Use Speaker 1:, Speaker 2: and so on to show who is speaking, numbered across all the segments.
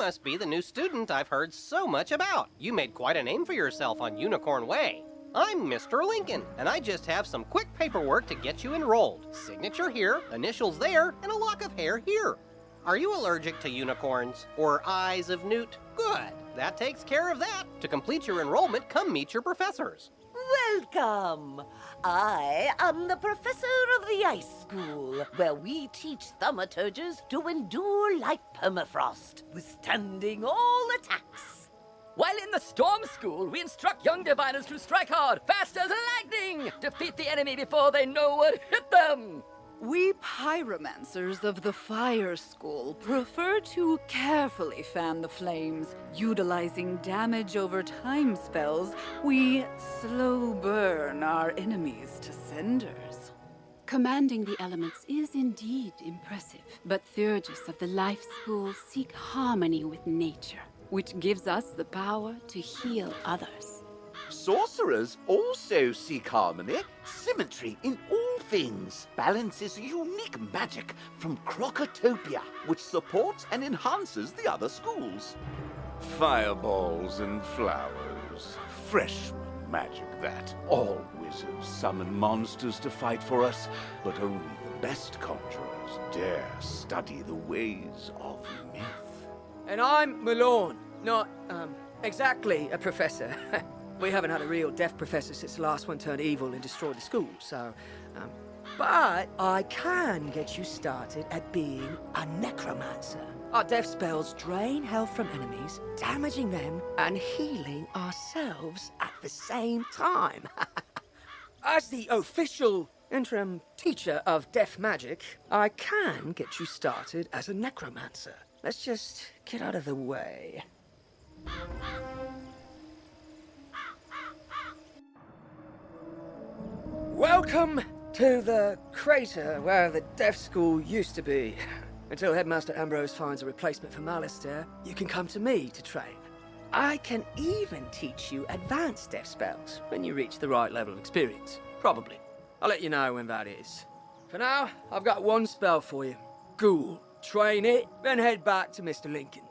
Speaker 1: must be the new student I've heard so much about. You made quite a name for yourself on Unicorn Way. I'm Mr. Lincoln, and I just have some quick paperwork to get you enrolled. Signature here, initials there, and a lock of hair here. Are you allergic to unicorns? Or eyes of newt? Good. That takes care of that. To complete your enrollment, come meet your professors.
Speaker 2: Welcome! I am the professor of the Ice School, where we teach thaumaturges to endure like permafrost, withstanding all attacks.
Speaker 3: While in the Storm School, we instruct young diviners to strike hard, fast as lightning, defeat the enemy before they know what hit them.
Speaker 4: We pyromancers of the Fire School prefer to carefully fan the flames. Utilizing damage over time spells, we slow burn our enemies to cinders.
Speaker 5: Commanding the elements is indeed impressive, but Theurgis of the Life School seek harmony with nature, which gives us the power to heal others.
Speaker 6: Sorcerers also seek harmony, symmetry in all things. Balance is unique magic from Crocotopia, which supports and enhances the other schools.
Speaker 7: Fireballs and flowers. Freshman magic, that. All wizards summon monsters to fight for us, but only the best conjurers dare study the ways of myth.
Speaker 3: And I'm Malone, not, exactly a professor. We haven't had a real deaf professor since the last one turned evil and destroyed the school, so, but I can get you started at being a necromancer. Our death spells drain health from enemies, damaging them and healing ourselves at the same time. As the official interim teacher of death magic, I can get you started as a necromancer. Let's just get out of the way. Welcome to the crater where the deaf school used to be. Until Headmaster Ambrose finds a replacement for Malistaire, you can come to me to train. I can even teach you advanced deaf spells when you reach the right level of experience. Probably. I'll let you know when that is. For now, I've got one spell for you. Ghoul. Train it, then head back to Mr. Lincoln.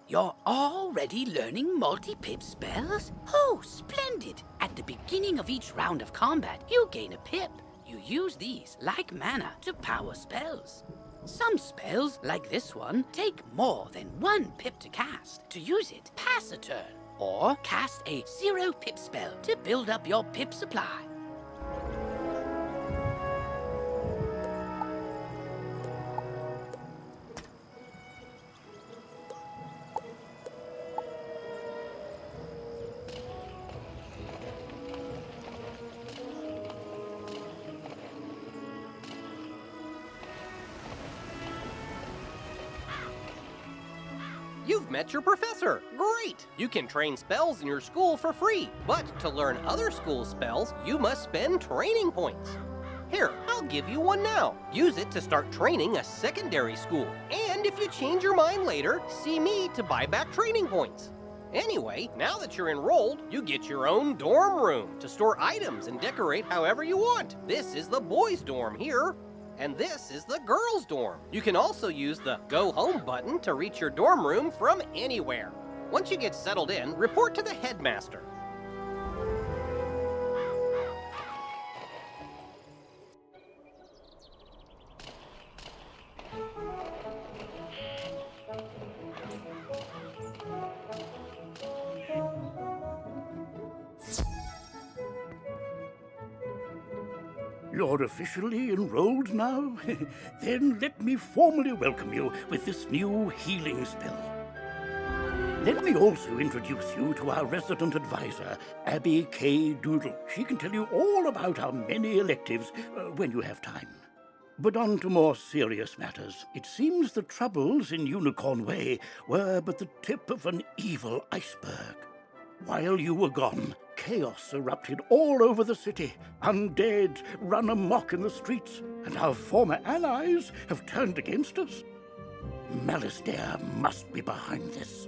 Speaker 8: You're already learning multi-pip spells? Oh, splendid! At the beginning of each round of combat, you gain a pip. You use these, like mana, to power spells. Some spells, like this one, take more than 1 pip to cast. To use it, pass a turn. Or cast a 0 pip spell to build up your pip supply.
Speaker 1: You've met your professor. Great! You can train spells in your school for free, but to learn other school spells, you must spend training points. Here, I'll give you one now. Use it to start training a secondary school. And if you change your mind later, see me to buy back training points. Anyway, now that you're enrolled, you get your own dorm room to store items and decorate however you want. This is the boys' dorm here. And this is the girls' dorm. You can also use the Go Home button to reach your dorm room from anywhere. Once you get settled in, report to the headmaster.
Speaker 9: You're officially enrolled now? Then let me formally welcome you with this new healing spell. Let me also introduce you to our resident advisor, Abby K. Doodle. She can tell you all about our many electives when you have time. But on to more serious matters. It seems the troubles in Unicorn Way were but the tip of an evil iceberg. While you were gone, chaos erupted all over the city. Undead run amok in the streets, and our former allies have turned against us. Malistaire must be behind this.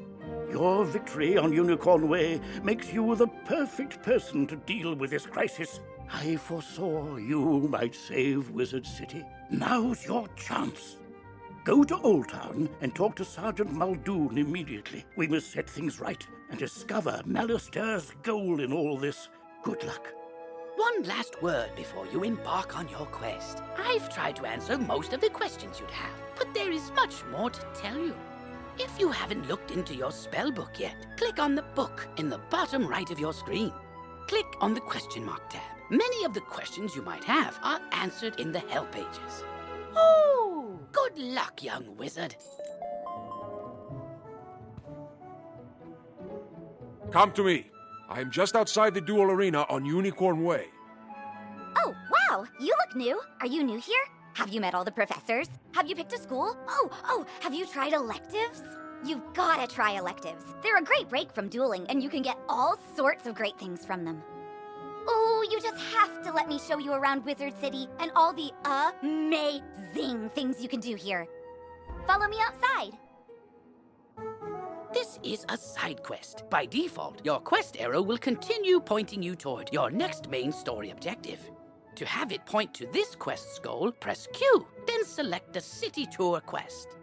Speaker 9: Your victory on Unicorn Way makes you the perfect person to deal with this crisis. I foresaw you might save Wizard City. Now's your chance. Go to Old Town and talk to Sergeant Muldoon immediately. We must set things right and discover Malister's goal in all this. Good luck.
Speaker 8: One last word before you embark on your quest. I've tried to answer most of the questions you'd have, but there is much more to tell you. If you haven't looked into your spellbook yet, click on the book in the bottom right of your screen. Click on the question mark tab. Many of the questions you might have are answered in the help pages. Oh, good luck, young wizard.
Speaker 10: Come to me. I am just outside the duel arena on Unicorn Way.
Speaker 11: Oh, wow! You look new. Are you new here? Have you met all the professors? Have you picked a school? Oh, have you tried electives? You've gotta try electives. They're a great break from dueling, and you can get all sorts of great things from them. Oh, you just have to let me show you around Wizard City and all the amazing things you can do here. Follow me outside.
Speaker 8: This is a side quest. By default, your quest arrow will continue pointing you toward your next main story objective. To have it point to this quest's goal, press Q, then select the City Tour quest.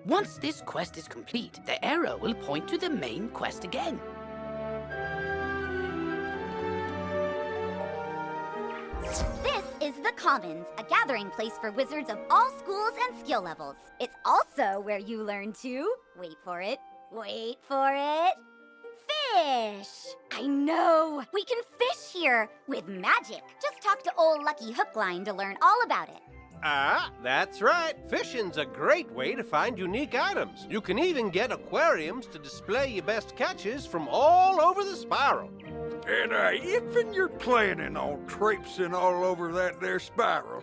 Speaker 8: Once this quest is complete, the arrow will point to the main quest again.
Speaker 11: This is the Commons, a gathering place for wizards of all schools and skill levels. It's also where you learn to, wait for it, fish! I know! We can fish here with magic. Just talk to old Lucky Hookline to learn all about it.
Speaker 1: Ah, that's right. Fishing's a great way to find unique items. You can even get aquariums to display your best catches from all over the spiral.
Speaker 7: And if you're planning on traipsing all over that there spiral,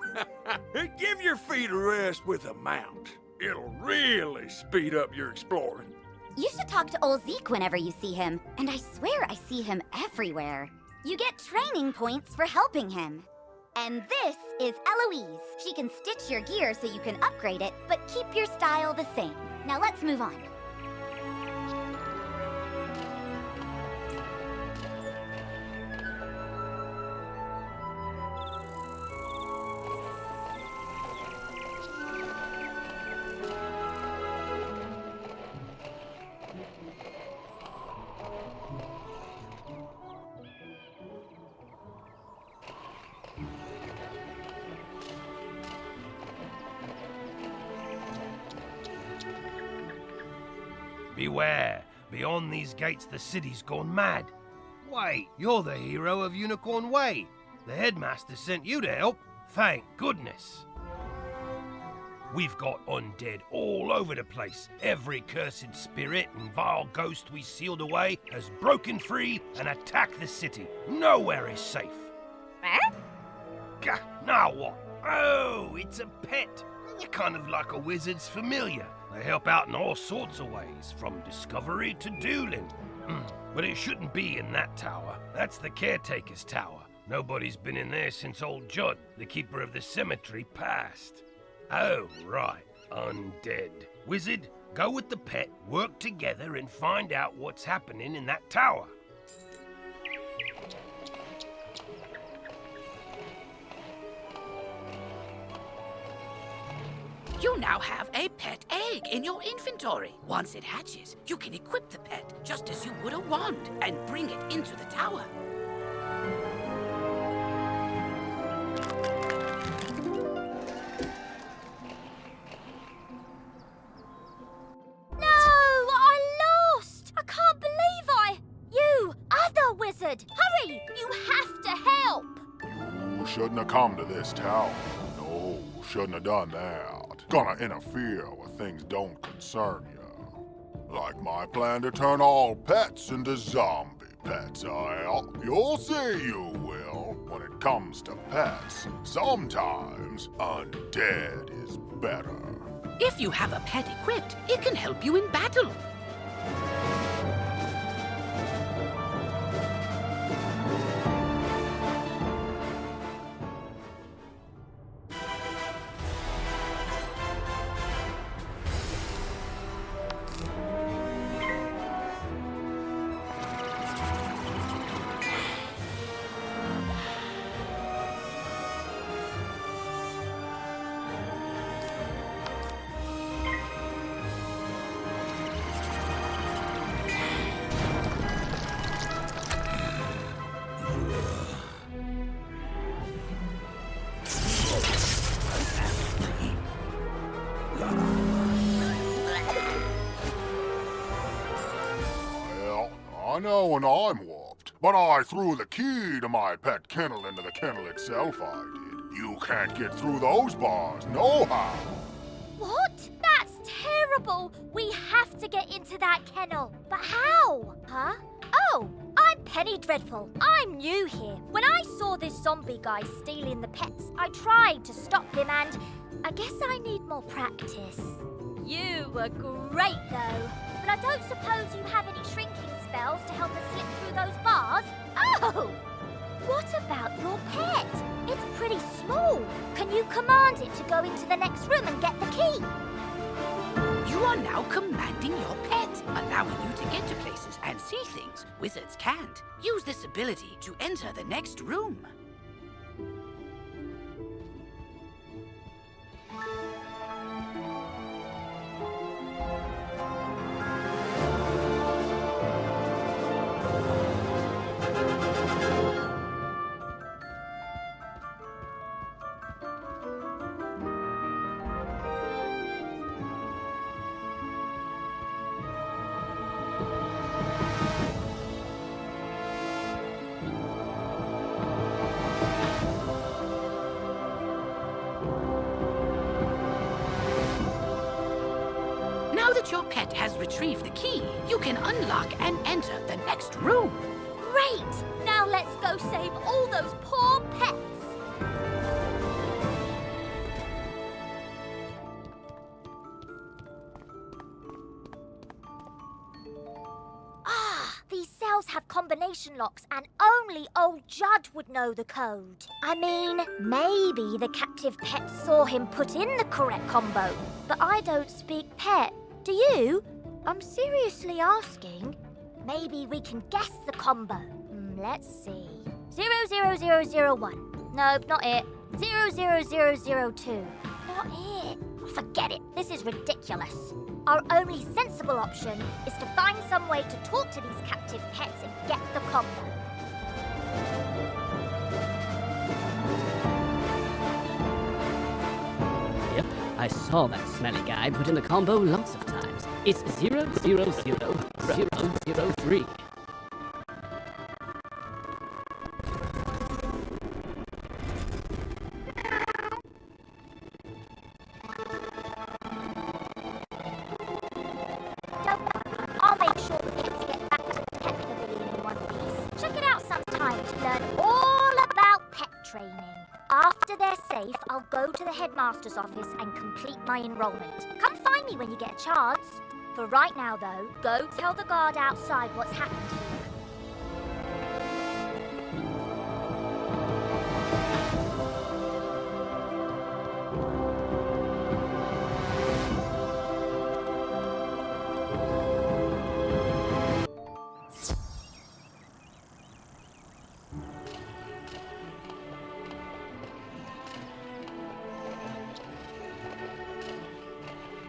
Speaker 7: give your feet a rest with a mount. It'll really speed up your exploring.
Speaker 11: You should talk to old Zeke whenever you see him, and I swear I see him everywhere. You get training points for helping him. And this is Eloise. She can stitch your gear so you can upgrade it, but keep your style the same. Now let's move on.
Speaker 12: Beware! Beyond these gates, the city's gone mad. Wait, you're the hero of Unicorn Way. The headmaster sent you to help. Thank goodness. We've got undead all over the place. Every cursed spirit and vile ghost we sealed away has broken free and attacked the city. Nowhere is safe. Gah, now what? Oh, it's a pet. You're kind of like a wizard's familiar. They help out in all sorts of ways, from discovery to dueling. But it shouldn't be in that tower. That's the caretaker's tower. Nobody's been in there since old Judd, the keeper of the cemetery, passed. Oh, right. Undead. Wizard, go with the pet, work together, and find out what's happening in that tower.
Speaker 8: You now have a pet egg in your inventory. Once it hatches, you can equip the pet just as you would a wand and bring it into the tower.
Speaker 11: No! I lost! I can't believe You, other wizard! Hurry! You have to help!
Speaker 13: You shouldn't have come to this town. No, shouldn't have done that. Gonna interfere where things don't concern you. Like my plan to turn all pets into zombie pets, you'll see you will. When it comes to pets, sometimes undead is better.
Speaker 8: If you have a pet equipped, it can help you in battle.
Speaker 13: know when I'm whooped, but I threw the key to my pet kennel into the kennel itself, I did. You can't get through those bars, no how.
Speaker 14: What? That's terrible! We have to get into that kennel. But how? Huh? Oh, I'm Penny Dreadful. I'm new here. When I saw this zombie guy stealing the pets, I tried to stop him and I guess I need more practice. You were great though. But I don't suppose you have any shrinking spells to help us slip through those bars? Oh! What about your pet? It's pretty small. Can you command it to go into the next room and get the key?
Speaker 8: You are now commanding your pet, allowing you to get to places and see things wizards can't. Use this ability to enter the next room. Now that your pet has retrieved the key, you can unlock and enter the next room.
Speaker 14: Great! Now let's go save all those poor pets. Ah, these cells have combination locks and only old Judd would know the code. I mean, maybe the captive pet saw him put in the correct combo, but I don't speak pet. Do you? I'm seriously asking. Maybe we can guess the combo. Let's see. 00001. Nope, not it. 00002. Not it. Forget it. This is ridiculous. Our only sensible option is to find some way to talk to these captive pets and get the combo.
Speaker 15: Yep, I saw that smelly guy put in the combo lots of times. It's 00003.
Speaker 14: I'll make sure the kids get back to the pet pavilion in one piece. Check it out sometime to learn all about pet training. After they're safe, I'll go to the headmaster's office and complete my enrollment. Come find me when you get a chance. For right now, though, go tell the guard outside what's happened here.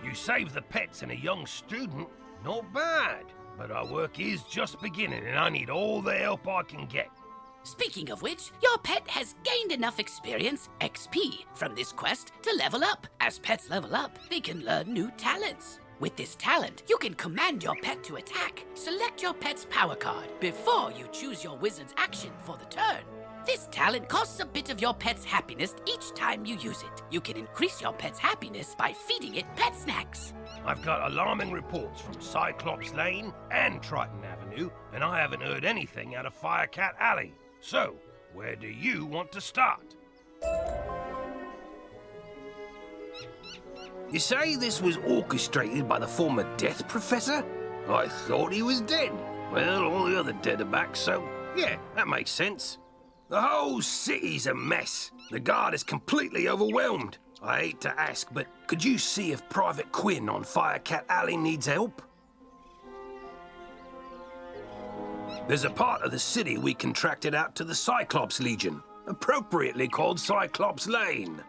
Speaker 12: You save the pets and a young student? Not bad. But our work is just beginning and I need all the help I can get.
Speaker 8: Speaking of which, your pet has gained enough experience, XP, from this quest to level up. As pets level up, they can learn new talents. With this talent, you can command your pet to attack. Select your pet's power card before you choose your wizard's action for the turn. This talent costs a bit of your pet's happiness each time you use it. You can increase your pet's happiness by feeding it pet snacks.
Speaker 12: I've got alarming reports from Cyclops Lane and Triton Avenue, and I haven't heard anything out of Firecat Alley. So, where do you want to start? You say this was orchestrated by the former Death Professor? I thought he was dead. Well, all the other dead are back, so yeah, that makes sense. The whole city's a mess. The guard is completely overwhelmed. I hate to ask, but could you see if Private Quinn on Firecat Alley needs help? There's a part of the city we contracted out to the Cyclops Legion, appropriately called Cyclops Lane.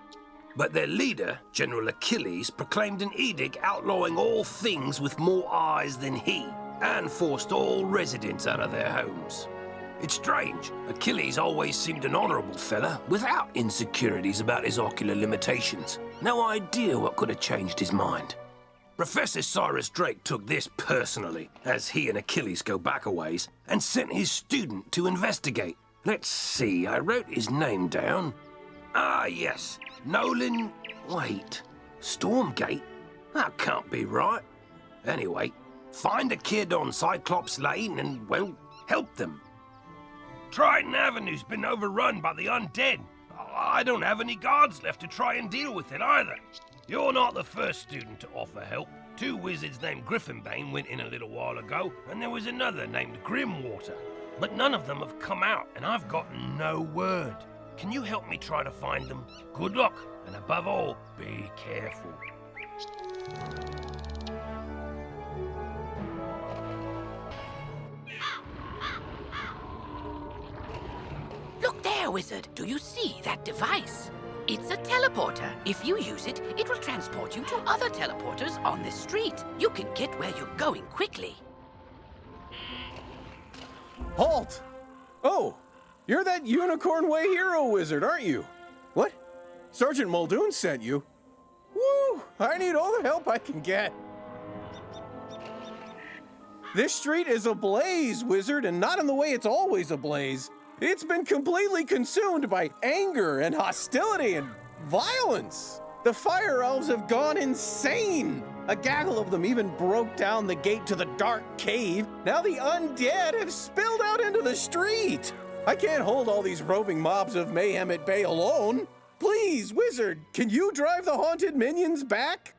Speaker 12: But their leader, General Achilles, proclaimed an edict outlawing all things with more eyes than he, and forced all residents out of their homes. It's strange. Achilles always seemed an honorable fella, without insecurities about his ocular limitations. No idea what could have changed his mind. Professor Cyrus Drake took this personally, as he and Achilles go back a ways, and sent his student to investigate. Let's see, I wrote his name down. Ah, yes, Nolan... Wait, Stormgate? That can't be right. Anyway, find a kid on Cyclops Lane and, well, help them. Triton Avenue's been overrun by the undead. I don't have any guards left to try and deal with it either. You're not the first student to offer help. 2 wizards named Griffinbane went in a little while ago, and there was another named Grimwater. But none of them have come out, and I've gotten no word. Can you help me try to find them? Good luck, and above all, be careful.
Speaker 8: Look there, Wizard. Do you see that device? It's a teleporter. If you use it, it will transport you to other teleporters on this street. You can get where you're going quickly.
Speaker 16: Halt! Oh, you're that Unicorn Way hero wizard, aren't you? What? Sergeant Muldoon sent you? Woo! I need all the help I can get. This street is ablaze, wizard, and not in the way it's always ablaze. It's been completely consumed by anger and hostility and violence. The fire elves have gone insane. A gaggle of them even broke down the gate to the dark cave. Now the undead have spilled out into the street. I can't hold all these roving mobs of mayhem at bay alone. Please, wizard, can you drive the haunted minions back?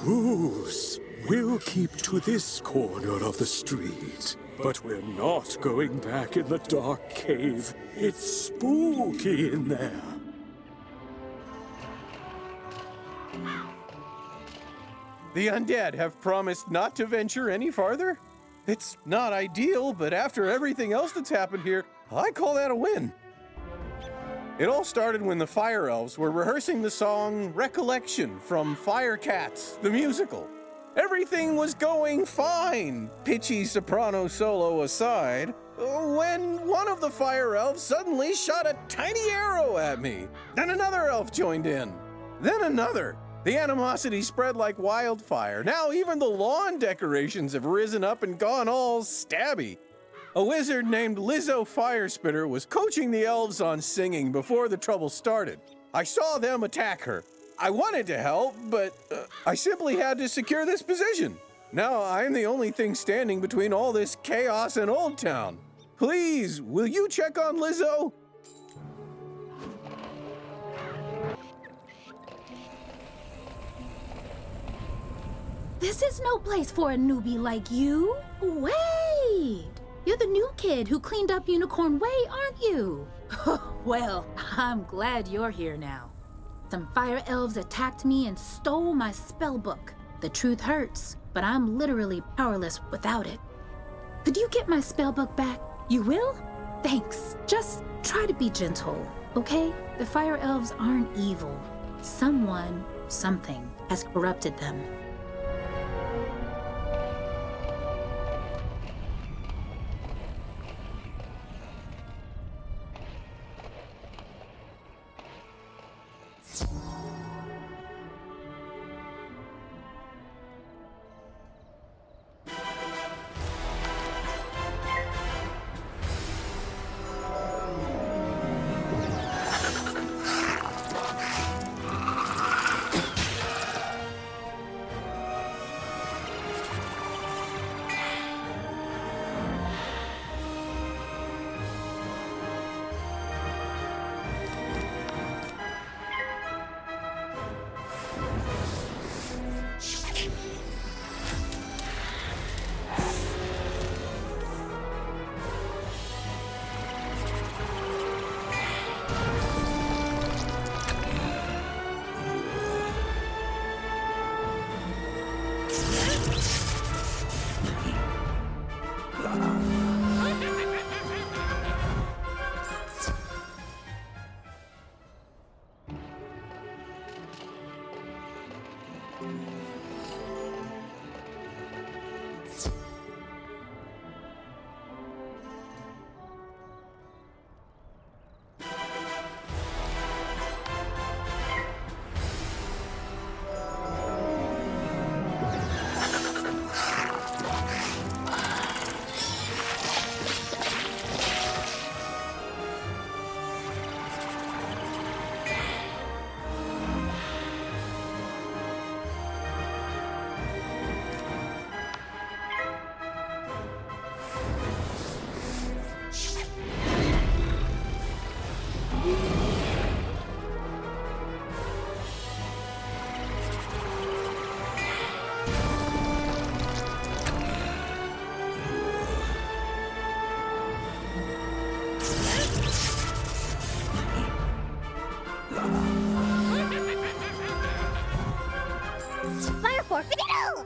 Speaker 17: Truce. We'll keep to this corner of the street. But we're not going back in the dark cave. It's spooky in there.
Speaker 16: The undead have promised not to venture any farther? It's not ideal, but after everything else that's happened here, I call that a win. It all started when the Fire Elves were rehearsing the song Recollection from Fire Cats, the musical. Everything was going fine, pitchy soprano solo aside, when one of the Fire Elves suddenly shot a tiny arrow at me. Then another elf joined in. Then another. The animosity spread like wildfire. Now even the lawn decorations have risen up and gone all stabby. A wizard named Lizzo Firespitter was coaching the elves on singing before the trouble started. I saw them attack her. I wanted to help, but I simply had to secure this position. Now I'm the only thing standing between all this chaos and Old Town. Please, will you check on Lizzo?
Speaker 18: This is no place for a newbie like you. Wait! You're the new kid who cleaned up Unicorn Way, aren't you? Well, I'm glad you're here now. Some fire elves attacked me and stole my spell book. The truth hurts, but I'm literally powerless without it. Could you get my spell book back? You will? Thanks. Just try to be gentle, okay? The fire elves aren't evil. Someone, something, has corrupted them.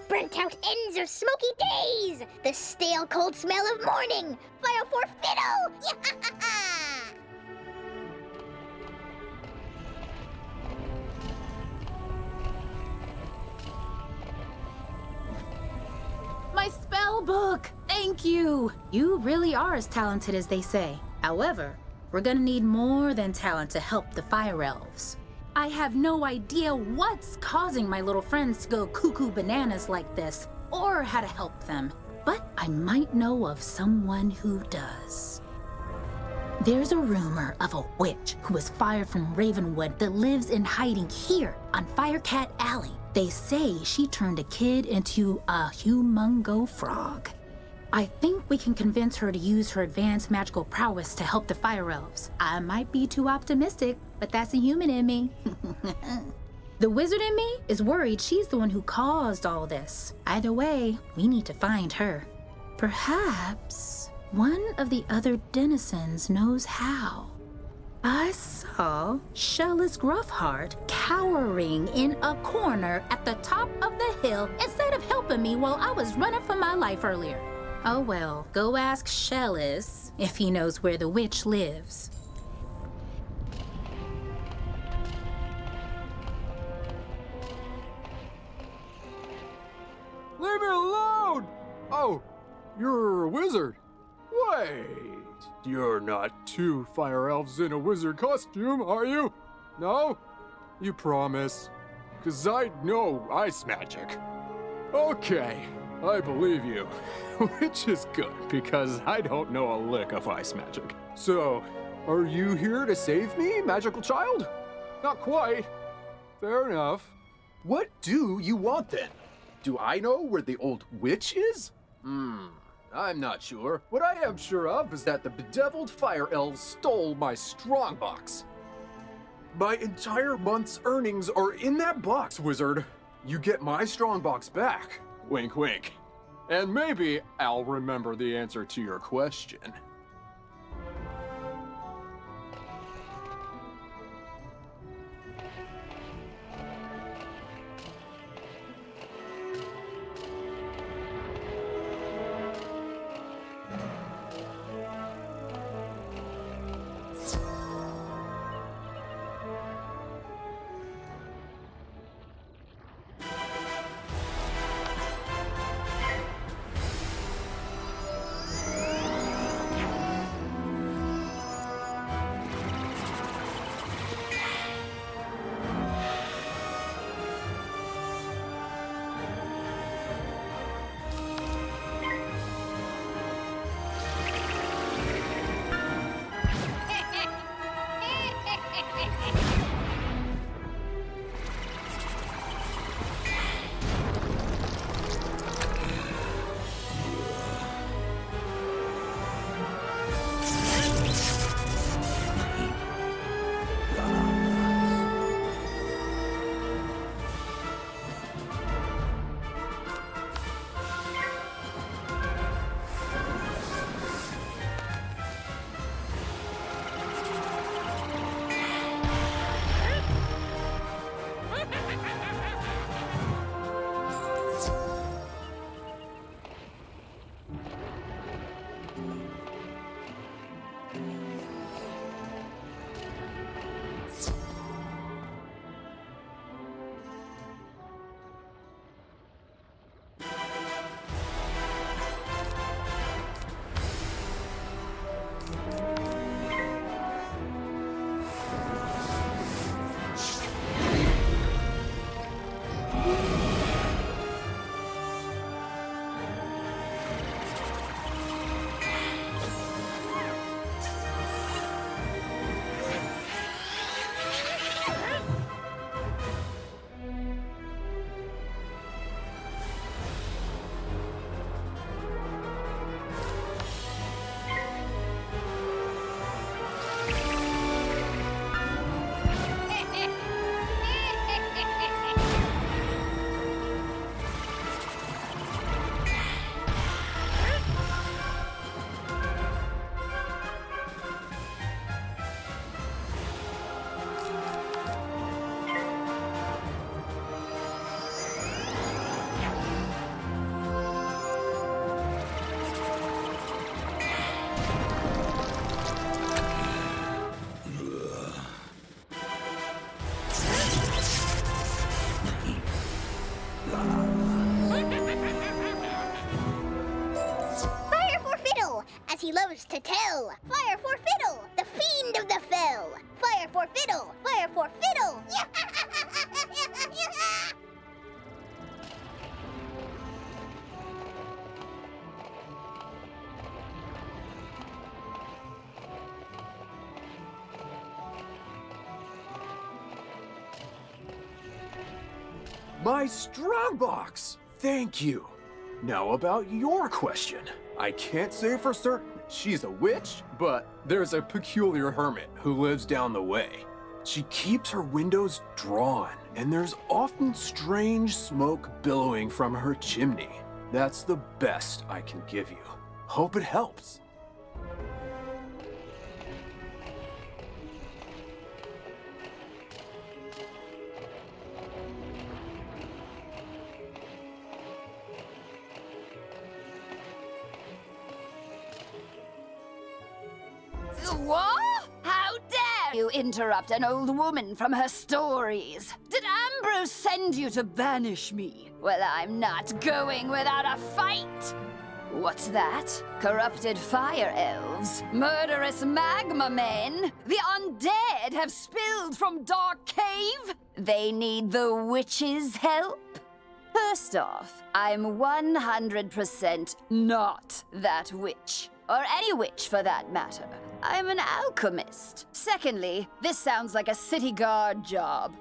Speaker 19: Burnt out ends of smoky days! The stale cold smell of morning! Fire for fiddle!
Speaker 18: My spell book! Thank you! You really are as talented as they say. However, we're gonna need more than talent to help the fire elves. I have no idea what's causing my little friends to go cuckoo bananas like this, or how to help them. But I might know of someone who does. There's a rumor of a witch who was fired from Ravenwood that lives in hiding here on Firecat Alley. They say she turned a kid into a humongo frog. I think we can convince her to use her advanced magical prowess to help the fire elves. I might be too optimistic, but that's a human in me. The wizard in me is worried she's the one who caused all this. Either way, we need to find her. Perhaps one of the other denizens knows how. I saw Shellis Gruffheart cowering in a corner at the top of the hill instead of helping me while I was running for my life earlier. Oh well, go ask Shellis if he knows where the witch lives.
Speaker 20: Leave me alone! Oh, you're a wizard. Wait, you're not two fire elves in a wizard costume, are you? No? You promise? 'Cause I know ice magic. Okay, I believe you. Which is good, because I don't know a lick of ice magic. So, are you here to save me, magical child? Not quite. fair enough. What do you want then? Do I know where the old witch is? I'm not sure. What I am sure of is that the bedeviled fire elves stole my strongbox. My entire month's earnings are in that box, wizard. You get my strongbox back. Wink, wink. And maybe I'll remember the answer to your question.
Speaker 19: He loves to tell. Fire for fiddle, the fiend of the fell. Fire for fiddle, fire for fiddle.
Speaker 20: My strongbox! Thank you. Now about your question. I can't say for certain she's a witch, but there's a peculiar hermit who lives down the way. She keeps her windows drawn, and there's often strange smoke billowing from her chimney. That's the best I can give you. Hope it helps.
Speaker 2: What? How dare you interrupt an old woman from her stories? Did Ambrose send you to banish me? Well, I'm not going without a fight. What's that? Corrupted fire elves? Murderous magma men? The undead have spilled from Dark Cave? They need the witch's help? First off, I'm 100% not that witch. Or any witch, for that matter. I'm an alchemist. Secondly, this sounds like a city guard job.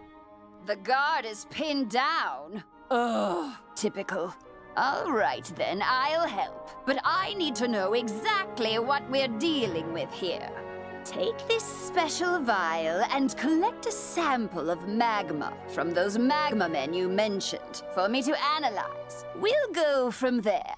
Speaker 21: The guard is pinned down. Ugh, typical. All right then, I'll help. But I need to know exactly what we're dealing with here. Take this special vial and collect a sample of magma from those magma men you mentioned for me to analyze. We'll go from there.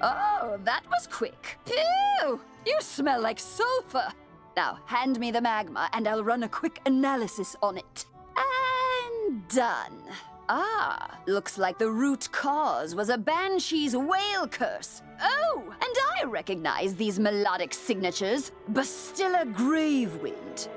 Speaker 21: Oh, that was quick. Phew! You smell like sulfur. Now, hand me the magma and I'll run a quick analysis on it. And done. Ah, looks like the root cause was a banshee's whale curse. Oh, and I recognize these melodic signatures. Bastilla Gravewind.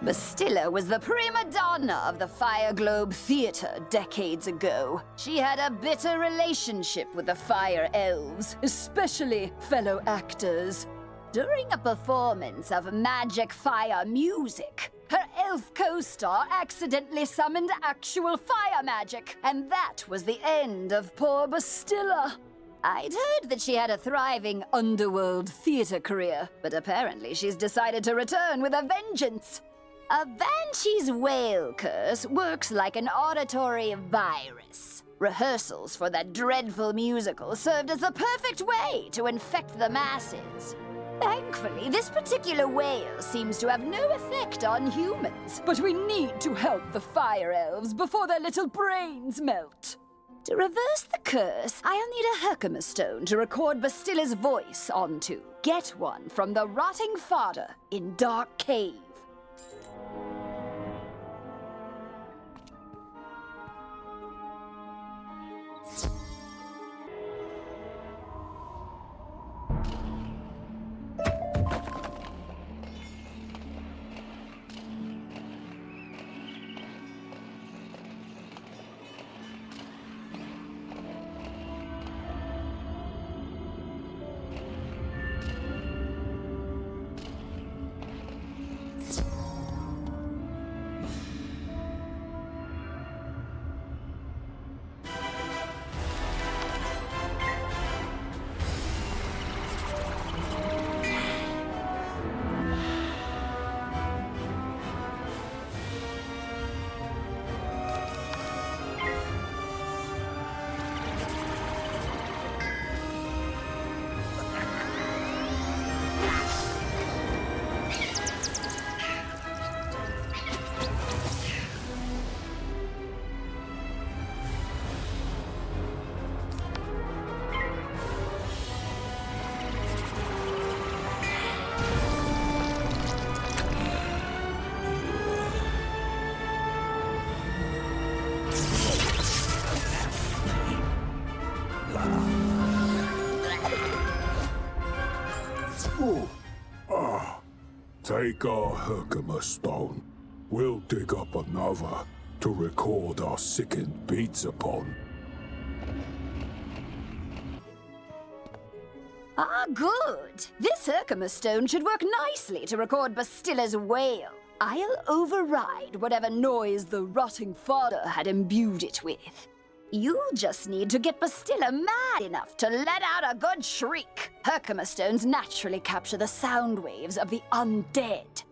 Speaker 21: Bastilla was the prima donna of the Fire Globe Theater decades ago. She had a bitter relationship with the Fire Elves, especially fellow actors. During a performance of magic fire music, her elf co-star accidentally summoned actual fire magic, and that was the end of poor Bastilla. I'd heard that she had a thriving underworld theater career, but apparently she's decided to return with a vengeance. A banshee's whale curse works like an auditory virus. Rehearsals for that dreadful musical served as the perfect way to infect the masses. Thankfully, this particular whale seems to have no effect on humans, but we need to help the fire elves before their little brains melt. To reverse the curse, I'll need a Herkimer stone to record Bastilla's voice onto. Get one from the rotting fodder in Dark Cave.
Speaker 17: Oh! Take our Herkimer stone. We'll dig up another to record our sickened beats upon.
Speaker 21: Ah, good. This Herkimer stone should work nicely to record Bastilla's wail. I'll override whatever noise the rotting fodder had imbued it with. You'll just need to get Bastilla mad enough to let out a good shriek. Herkimer stones naturally capture the sound waves of the undead.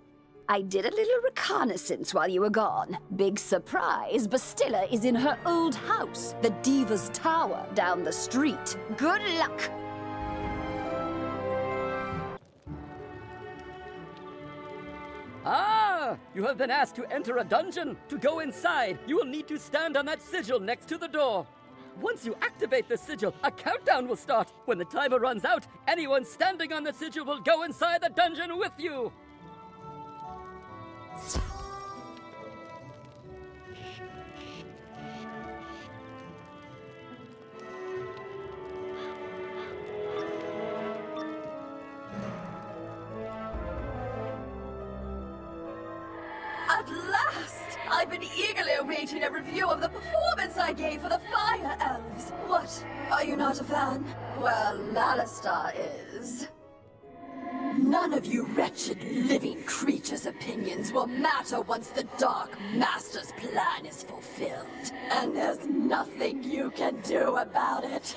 Speaker 21: I did a little reconnaissance while you were gone. Big surprise, Bastilla is in her old house, the Diva's Tower down the street. Good luck!
Speaker 4: Ah! You have been asked to enter a dungeon. To go inside, you will need to stand on that sigil next to the door. Once you activate the sigil, a countdown will start. When the timer runs out, anyone standing on the sigil will go inside the dungeon with you.
Speaker 21: At last! I've been eagerly awaiting a review of the performance I gave for the Fire Elves. What? Are you not a fan? Well, Alistar is. None of you wretched living creatures' opinions will matter once the Dark Master's plan is fulfilled. And there's nothing you can do about it.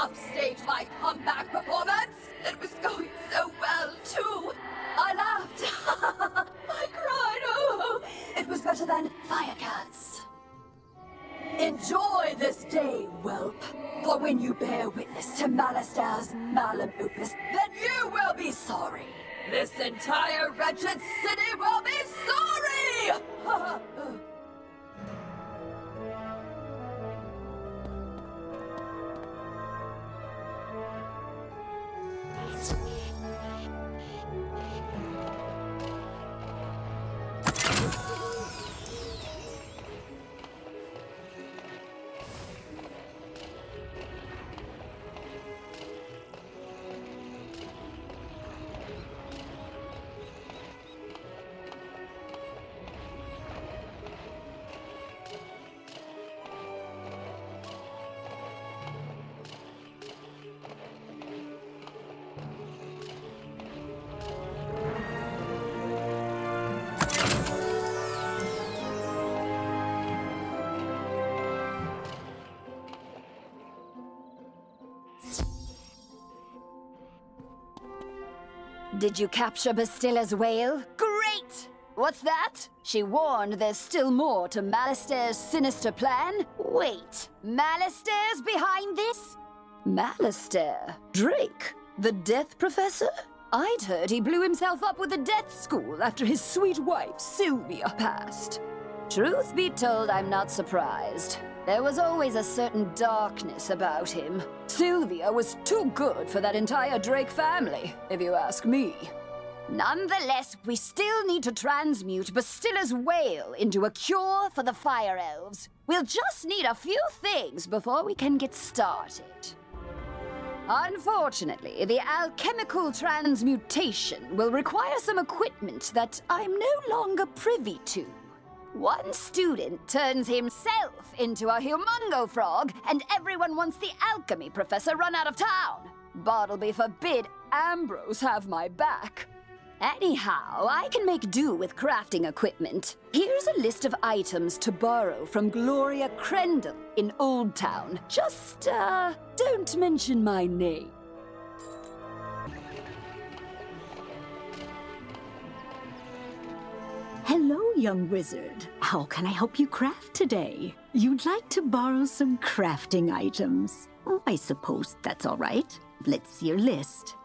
Speaker 21: upstage my comeback performance. It was going so well, too. I laughed. I cried. Oh, it was better than Firecats. Enjoy this day, whelp. For when you bear witness to Malister's malum opus, then you will be sorry. This entire wretched city will be sorry! Did you capture Bastilla's whale? Great! What's that? She warned there's still more to Malister's sinister plan? Wait, Malister's behind this? Malister? Drake? The Death Professor? I'd heard he blew himself up with a death school after his sweet wife, Sylvia, passed. Truth be told, I'm not surprised. There was always a certain darkness about him. Sylvia was too good for that entire Drake family, if you ask me. Nonetheless, we still need to transmute Bastilla's whale into a cure for the Fire Elves. We'll just need a few things before we can get started. Unfortunately, the alchemical transmutation will require some equipment that I'm no longer privy to. One student turns himself into a humongo frog, and everyone wants the alchemy professor run out of town. Bartleby forbid Ambrose have my back. Anyhow, I can make do with crafting equipment. Here's a list of items to borrow from Gloria Crendel in Old Town. Just, don't mention my name.
Speaker 5: Hello, young wizard. How can I help you craft today? You'd like to borrow some crafting items. Oh, I suppose that's all right. Let's see your list.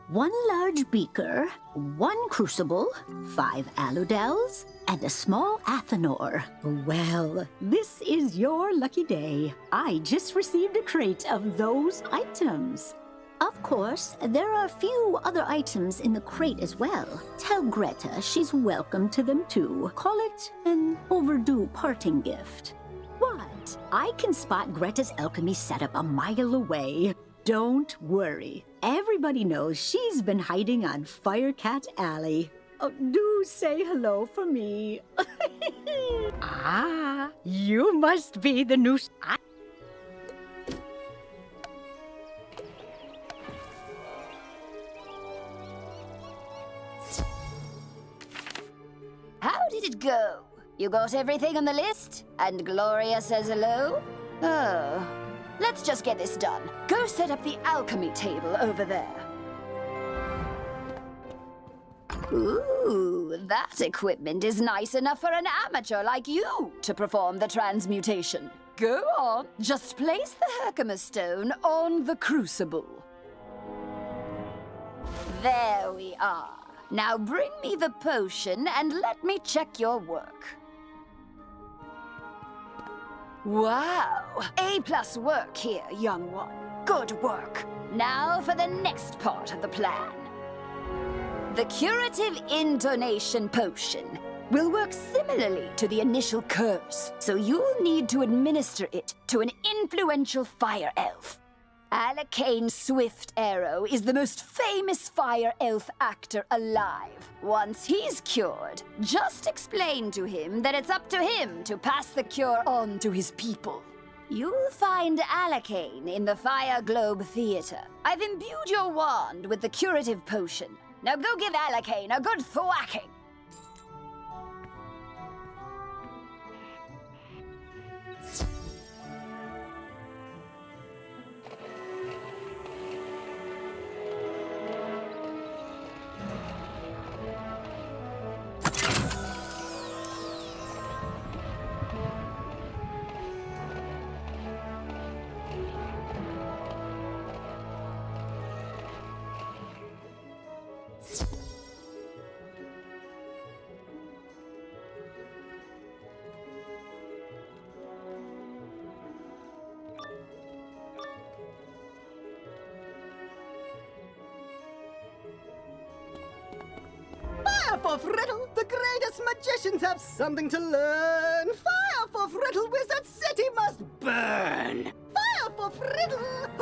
Speaker 5: One large beaker, one crucible, 5 aludels, and a small athanor. Well, this is your lucky day. I just received a crate of those items. Of course, there are a few other items in the crate as well. Tell Greta she's welcome to them too. Call it an overdue parting gift. What? I can spot Greta's alchemy setup a mile away. Don't worry. Everybody knows she's been hiding on Firecat Alley. Oh, do say hello for me. Ah, you must be the new...
Speaker 21: How did it go? You got everything on the list? And Gloria says hello? Oh. Let's just get this done. Go set up the alchemy table over there. Ooh, that equipment is nice enough for an amateur like you to perform the transmutation. Go on, just place the Herkimer stone on the crucible. There we are. Now bring me the potion and let me check your work. Wow! A+ work here, young one. Good work. Now for the next part of the plan. The curative intonation potion will work similarly to the initial curse, so you'll need to administer it to an influential fire elf. Alakane Swift Arrow is the most famous fire elf actor alive. Once he's cured, just explain to him that it's up to him to pass the cure on to his people. You'll find Alakane in the Fire Globe Theater. I've imbued your wand with the curative potion. Now go give Alakane a good thwacking.
Speaker 6: for Friddle! The greatest magicians have something to learn! Fire for Friddle! Wizard City must burn! Fire for Friddle!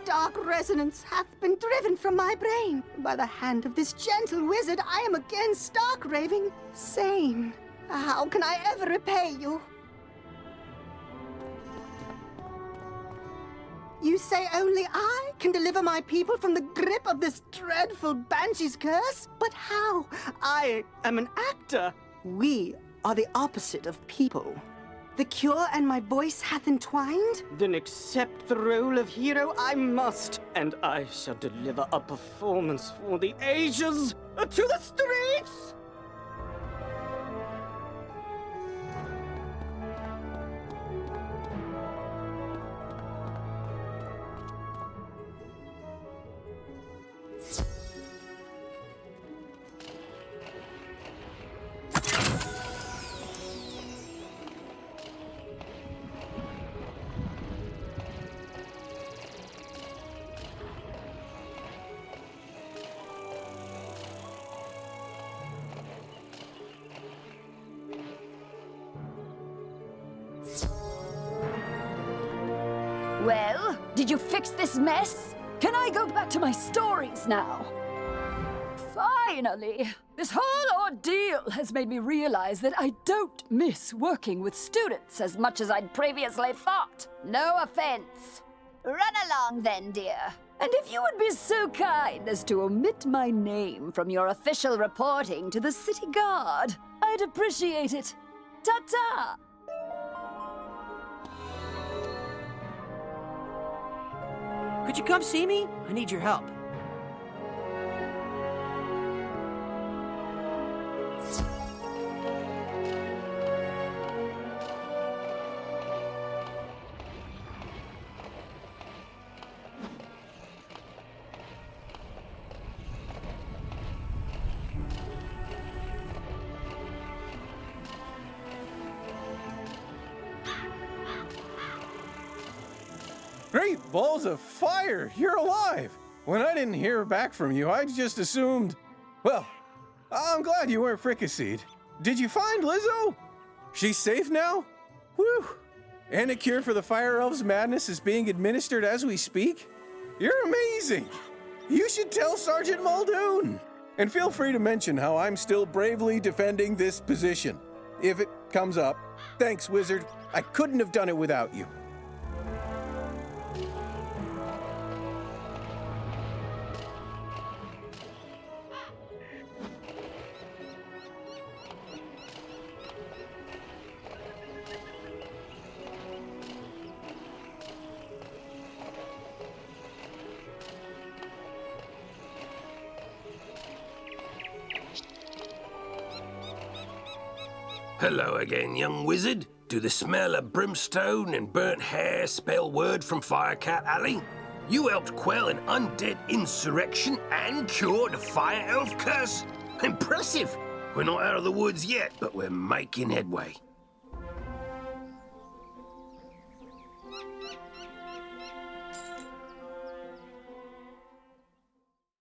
Speaker 6: Dark resonance hath been driven from my brain. By the hand of this gentle wizard, I am again stark raving sane. How can I ever repay you? You say only I can deliver my people from the grip of this dreadful banshee's curse? But how? I am an actor. We are the opposite of people. The cure and my voice hath entwined? Then accept the role of hero I must, and I shall deliver a performance for the ages to the streets!
Speaker 21: Well, did you fix this mess? Can I go back to my stories now? Finally! This whole ordeal has made me realize that I don't miss working with students as much as I'd previously thought. No offense. Run along then, dear. And if you would be so kind as to omit my name from your official reporting to the city guard, I'd appreciate it. Ta-ta!
Speaker 3: Could you come see me? I need your help.
Speaker 16: Great balls of fire! You're alive! When I didn't hear back from you, I just assumed... Well, I'm glad you weren't fricasseed. Did you find Lizzo? She's safe now? Whew! And a cure for the Fire Elves' madness is being administered as we speak? You're amazing! You should tell Sergeant Muldoon! And feel free to mention how I'm still bravely defending this position. If it comes up. Thanks, Wizard. I couldn't have done it without you.
Speaker 12: Hello again, young wizard. Do the smell of brimstone and burnt hair spell word from Firecat Alley? You helped quell an undead insurrection and cure the Fire Elf curse? Impressive! We're not out of the woods yet, but we're making headway.